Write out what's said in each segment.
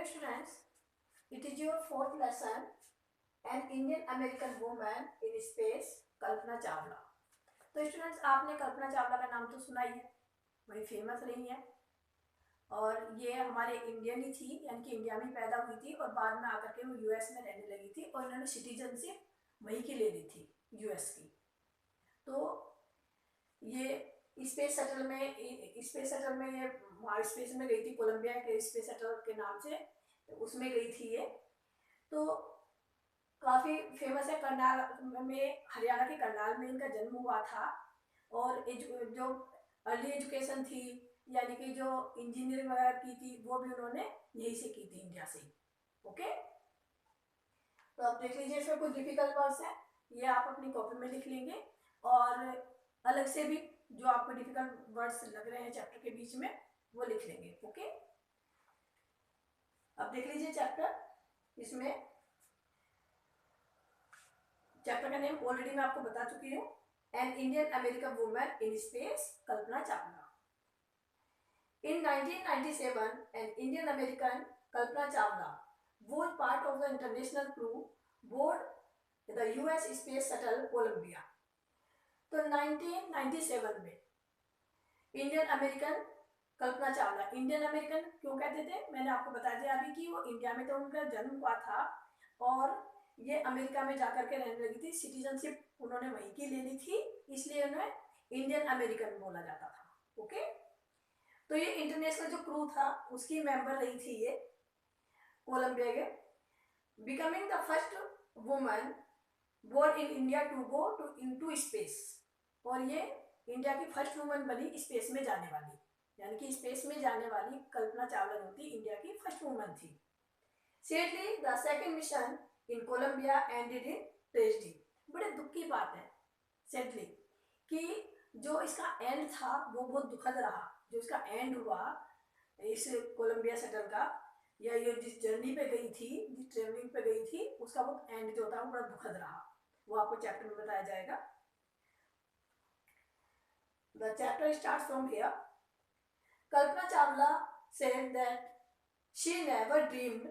Dear students, it is your fourth lesson, an Indian American woman in space, Kalpana Chawla. तो students, आपने कल्पना चावला का नाम तो सुना ही है, बड़ी फेमस रही है और ये हमारे इंडियन ही थी, यानी कि इंडिया में पैदा हुई थी और बाद में आकर के वो यूएस में रहने लगी थी और इन्होंने सिटीजनशिप वहीं की ले ली थी, यूएस की। तो ये स्पेस शटल में ये स्पेस में गई थी, कोलंबिया के स्पेस शटल के नाम से उसमें गई थी ये। तो काफ़ी फेमस है, करनाल में, हरियाणा के करनाल में इनका जन्म हुआ था। और जो अर्ली एजुकेशन थी, यानी कि जो इंजीनियरिंग वगैरह की थी, वो भी उन्होंने यहीं से की थी, इंडिया से। ओके, तो अब देख लीजिए, इसमें कुछ डिफिकल्ट वर्ड्स हैं, ये आप अपनी कॉपी में लिख लेंगे और अलग से भी जो आपको डिफिकल्ट वर्ड्स लग रहे हैं चैप्टर के बीच में वो लिख लेंगे। ओके, अब देख लीजिए चैप्टर। इसमें चैप्टर का नेम ऑलरेडी मैं आपको बता चुकी हूँ, an Indian American woman in space, Kalpana Chawla. In 1997, an Indian American, Kalpana Chawla, was part of the international crew aboard the US Space Shuttle Columbia. तो 1997 में Indian American Kalpana Chawla, Indian American क्यों कहते थे, मैंने आपको बता दिया अभी कि वो इंडिया में तो उनका जन्म हुआ था और ये अमेरिका में जाकर के रहने लगी थी, सिटीजनशिप उन्होंने वहीं की ले ली थी, इसलिए उन्हें इंडियन अमेरिकन बोला जाता था। ओके, तो ये इंटरनेशनल जो क्रू था उसकी मेंबर रही थी ये कोलंबिया के, becoming the first woman born in India to go into space. और ये इंडिया की फर्स्ट वुमन बनी स्पेस में जाने वाली, यानी कि स्पेस में जाने वाली कल्पना चावला जो थी इंडिया की फर्स्ट वुमन थी। Sadly the second mission in Columbia ended in tragedy. बड़े दुख की बात है सैडली कि जो इसका एंड था वो बहुत दुखद रहा। जो इसका एंड हुआ इस कोलंबिया शटल का, या ये जिस जर्नी पे गई थी, जिस ट्रेवलिंग पे गई थी, उसका वो एंड जो था वो बड़ा दुखद रहा। वो आपको चैप्टर में बताया जाएगा। The chapter starts from here. Kalpana Chawla said that she never dreamed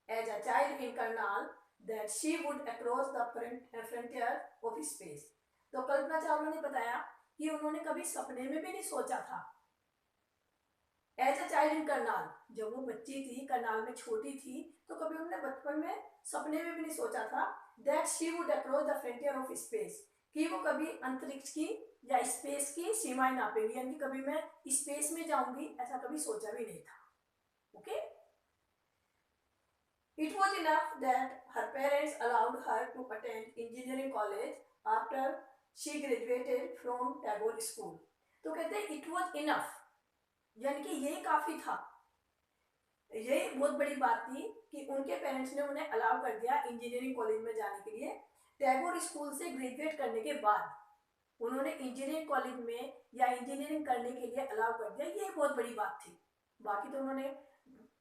as a child in Karnal that she would cross the frontier of space. तो कल्पना चावला ने बताया कि उन्होंने कभी सपने में भी नहीं सोचा था, as a child in Karnal, जब वो बच्ची थी, करनाल में छोटी थी, तो कभी उन्होंने बचपन में सपने में भी नहीं सोचा था that she would across the frontier of space, कि वो कभी अंतरिक्ष की या स्पेस की सीमाएं नापेगी, यानी कि कभी मैं स्पेस में जाऊंगी, ऐसा कभी सोचा भी नहीं था। Okay, It was enough that her parents allowed her to attend engineering college after she graduated from Tagore School. तो कहते हैं it was enough, यानी कि ये काफी था। ये बहुत बड़ी बात थी कि उनके पेरेंट्स ने उन्हें अलाउ कर दिया इंजीनियरिंग कॉलेज में जाने के लिए। टैगोर स्कूल से ग्रेजुएट करने के बाद उन्होंने इंजीनियरिंग कॉलेज में या इंजीनियरिंग करने के लिए अलाउ कर दिया, ये बहुत बड़ी बात थी। बाकी तो उन्होंने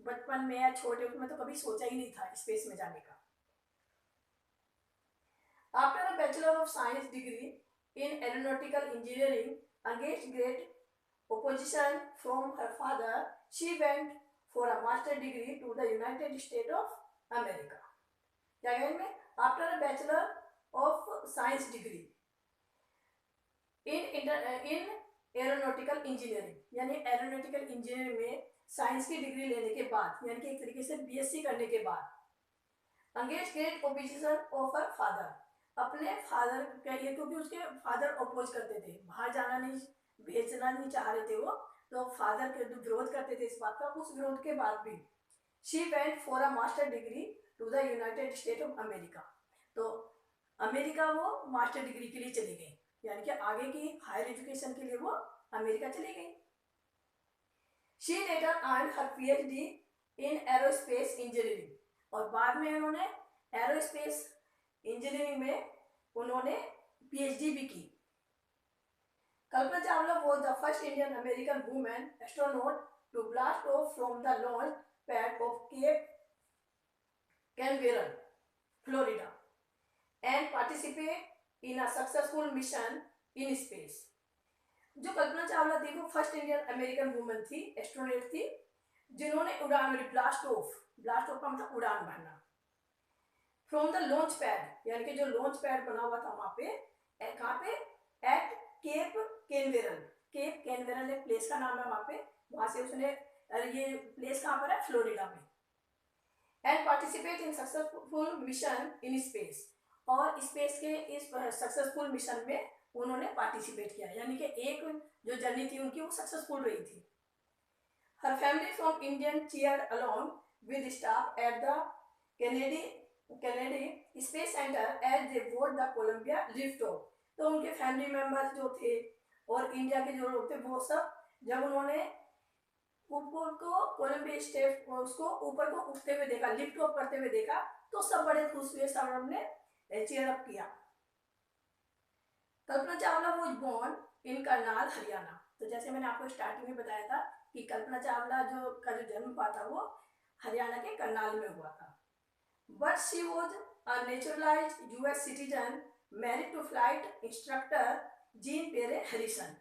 बचपन में या छोटे में तो कभी सोचा ही नहीं था स्पेस में जाने का। After a bachelor of science degree in aeronautical engineering against great opposition from her father, she went for a master degree to the United States of America. क्या कहेंगे में after a bachelor of science degree in aeronautical engineering, यानी aeronautical engineering में science की degree लेने के बाद, यानी कि एक तरीके से बीएससी करने के बाद, against great opposition of her father, अपने फादर कहिए, क्योंकि उसके फादर अपोज करते थे, बाहर जाना नहीं, भेजना नहीं चाह रहे थे वो, तो फादर के विरोध करते थे इस बात का। उस विरोध के बाद भी she went for a master degree to the United State of America. तो अमेरिका वो मास्टर डिग्री के लिए चली गई, यानी कि आगे की हायर एजुकेशन के लिए वो अमेरिका चली गई। She later earned her PhD in aerospace engineering, और बाद में उन्होंने एरोस्पेस इंजीनियरिंग में उन्होंने पीएचडी भी की। Kalpana Chawla was the first Indian American woman astronaut to blast off from the launch pad of Cape Canaveral, Florida, and participate in a successful mission in space. जो कल्पना चावला थी वो first Indian American woman थी, astronaut थी, जिन्होंने उड़ान, blast of, blast of का मतलब उड़ान भरना। फ्रॉम द लॉन्च पैड, यानी कि जो लॉन्च पैड बना हुआ था वहां पे, कहाँ पे, at Cape Canaveral. Cape Canaveral एक प्लेस का नाम है वहां पे, वहां से उसने, ये प्लेस कहाँ पर है, फ्लोरिडा में। And participate in successful mission in space, और स्पेस के इस सक्सेसफुल मिशन में उन्होंने पार्टिसिपेट किया, यानी कि एक जो जर्नी थी उनकी वो सक्सेसफुल रही थी। हर family from Indian cheer along with staff at the Kennedy space centre as they board the Columbia lift off. तो उनके फैमिली मेंबर्स जो थे और इंडिया के जो लोग थे वो सब, जब उन्होंने ऊपर को कोलंबिया स्टेट उसको ऊपर को उठते हुए देखा, लिफ्ट ऑफ करते हुए देखा, तो सब बड़े खुश हुए, सब हमने चीयर अप किया। Kalpana Chawla was born in Karnal Haryana. तो जैसे मैंने आपको स्टार्टिंग में बताया था कि कल्पना चावला का जो जन्म हुआ था वो हरियाणा के करनाल में हुआ था। But she was a naturalised US citizen married to flight instructor Jean Pierre Harrison.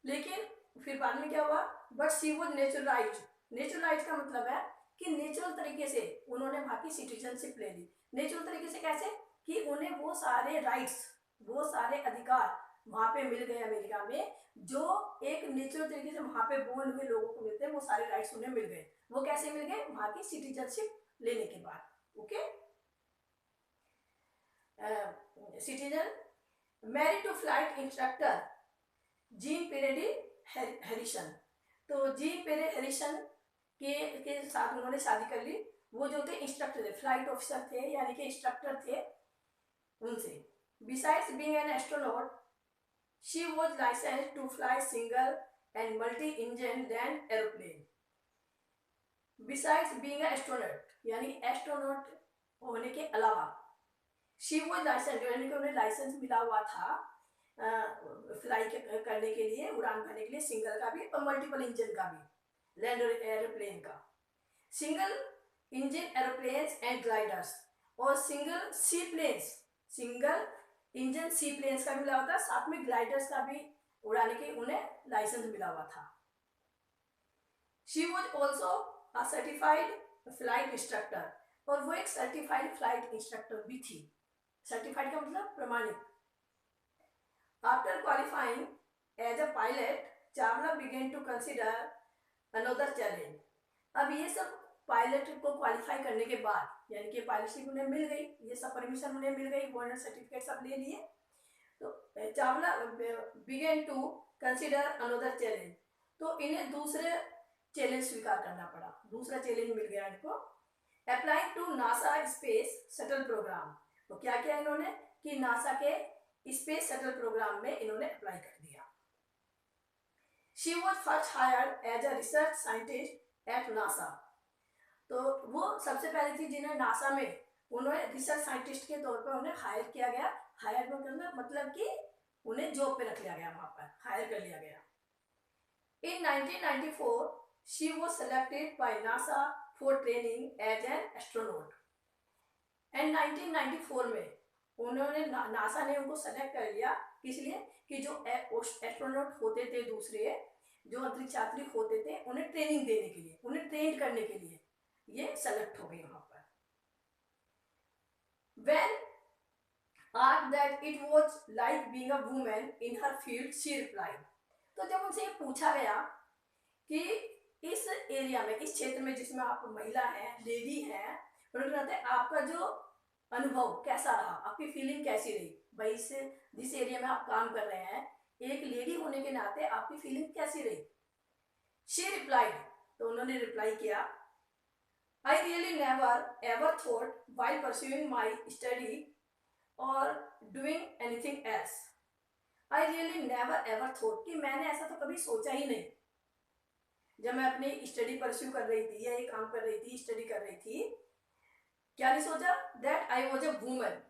लेकिन फिर बाद में क्या हुआ, but she was naturalised. Naturalised का मतलब है कि नेचुरल तरीके से उन्होंने वहां की सिटीजनशिप ले ली। नेचुरल तरीके से कैसे, कि उन्हें वो सारे राइट्स, वो सारे अधिकार वहां पे मिल गए अमेरिका में, जो एक नेचुरल तरीके से वहां पे बोर्न हुए लोगों को मिलते हैं, वो सारे राइट्स उन्हें मिल गए। वो कैसे मिल गए, वहां की सिटीजनशिप लेने के बाद। Okay, citizen married to flight instructor Jean Pierre Harrison. तो जीन पेरे हैरिसन के साथ उन्होंने शादी कर ली। वो जो थे इंस्ट्रक्टर थे, फ्लाइट ऑफिसर थे, यानी कि इंस्ट्रक्टर थे उनसे। Besides being an astronaut, she was licensed to fly single and multi-engine land aeroplane. Besides being an astronaut, यानी एस्ट्रोनॉट होने के अलावा, she was licensed, यानी कि उन्हें लाइसेंस मिला हुआ था फ्लाई करने के लिए, उड़ान भरने के लिए, सिंगल का भी और मल्टीपल इंजन का भी, लैंड एरोप्लेन का। Single engine aeroplanes and gliders और single sea planes, single engine sea planes का मिला हुआ था, साथ में ग्लाइडर्स का भी उड़ाने के उन्हें लाइसेंस मिला हुआ था। She was also a certified flight instructor, और वो एक सर्टिफाइड फ्लाइट इंस्ट्रक्टर भी थी। सर्टिफाइड का मतलब प्रमाणित। After qualifying as a pilot, Chawla began to consider another challenge. अब ये सब पायलट को क्वालिफाई करने के बाद, यानी कि पायलटशिप उन्हें मिल गई, ये सब परमिशन उन्हें मिल गई, बोनस सर्टिफिकेट सब ले लिए, तो Chawla began to consider another challenge. तो इन्हें दूसरे चैलेंज स्वीकार करना पड़ा, दूसरा चैलेंज मिल गया इनको। Applying to NASA space shuttle programme. तो क्या किया इन्होंने कि नासा के स्पेस शटल प्रोग्राम में इन्होंने अप्लाई कर दिया। She was first hired as a research scientist at NASA. तो वो सबसे पहले थी जिन्हें नासा में उन्हें रिसर्च साइंटिस्ट के तौर पर उन्हें हायर किया गया। हायर मतलब कि उन्हें जॉब पे रख लिया गया, वहां पर हायर कर लिया गया। In 1994, she was selected by NASA for training as an astronaut. And 1994 में उन्होंने नासा ने उनको सेलेक्ट कर लिया, किस लिए, कि जो एस्ट्रोनॉट होते थे, दूसरे जो अंतरिक्ष यात्री होते थे, उन्हें ट्रेनिंग देने के लिए, उन्हें ट्रेन करने के लिए ये सेलेक्ट हो गई वहां पर। When asked that it was like being a woman in her field, she replied. तो जब उनसे ये पूछा गया कि इस एरिया में, इस क्षेत्र में जिसमें आप महिला हैं, लेडी हैं, उन्होंने कहते हैं आपका जो अनुभव कैसा रहा, आपकी फीलिंग कैसी रही, भाई इससे जिस एरिया में आप काम कर रहे हैं, एक लेडी होने के नाते आपकी फीलिंग कैसी रही। शी रिप्लाइड, तो उन्होंने रिप्लाई किया, I really never ever thought while pursuing my study और doing anything else. I really never ever thought, कि मैंने ऐसा तो कभी सोचा ही नहीं, जब मैं अपनी स्टडी परस्यू कर रही थी या ये काम कर रही थी, स्टडी कर रही थी, क्या नहीं सोचा, that I was a woman,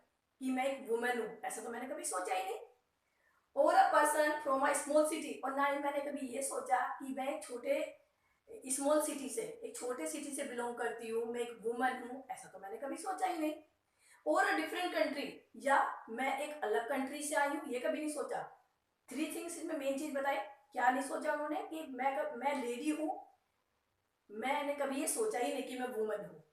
कि मैं एक वुमन हूँ, ऐसा तो मैंने कभी सोचा ही नहीं। और a person from a small city, और ना ही मैंने कभी ये सोचा कि मैं एक छोटे स्मॉल सिटी से, एक छोटे सिटी से बिलोंग करती हूँ, मैं एक वुमन हूँ, ऐसा तो मैंने कभी सोचा ही नहीं। और अ डिफरेंट कंट्री, या मैं एक अलग कंट्री से आई हूँ, ये कभी नहीं सोचा। 3 थिंग्स इसमें मेन चीज बताई, क्या नहीं सोचा उन्होंने, कि मैं लेडी हूँ, मैंने कभी ये सोचा ही नहीं कि मैं वुमन हूँ,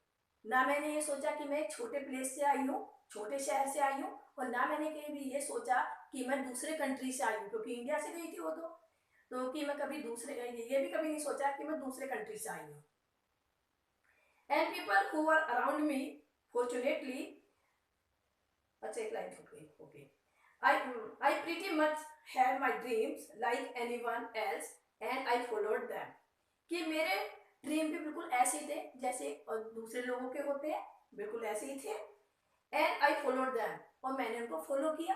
ना मैंने ये सोचा कि मैं एक छोटे प्लेस से आई हूँ, छोटे शहर से आई हूँ, और ना मैंने कभी ये सोचा कि मैं दूसरे कंट्री से आई हूँ, क्योंकि इंडिया से गई थी वो तो कि मैं कभी दूसरे, ये भी कभी नहीं सोचा कि मैं दूसरे कंट्री से आई हूँ. And people who are around me fortunately, अच्छा एक line okay okay, I pretty much had my dreams like anyone else and I followed them. कि मेरे ड्रीम भी बिल्कुल ऐसे ही थे जैसे और दूसरे लोगों के होते हैं, बिल्कुल ऐसे ही थे. एंड आई फॉलोड देम, और मैंने उनको फॉलो किया.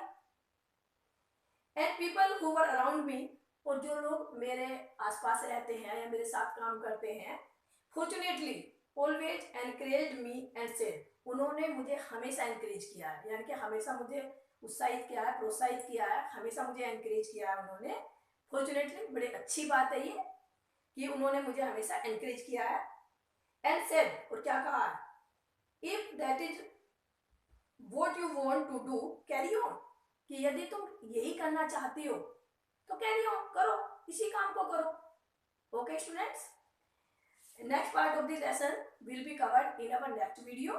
And people who were around me, और जो लोग मेरे आसपास रहते हैं या मेरे साथ काम करते हैं, fortunately always encourage me and said, उन्होंने मुझे हमेशा एनकरेज किया है, यानी कि हमेशा मुझे उत्साहित किया है, प्रोत्साहित किया है, हमेशा मुझे एनकरेज किया है उन्होंने. फॉर्चुनेटली बड़ी अच्छी बात है ये कि उन्होंने मुझे हमेशा एनकरेज किया है. एंड सेड, और क्या कहा है, if that is what you want to do carry on, कि यदि तुम यही करना चाहती हो तो कैरी ऑन करो, इसी काम को करो. Okay students, next part of the lesson will be covered in our next video.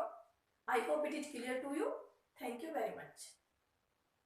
I hope it is clear to you. Thank you very much.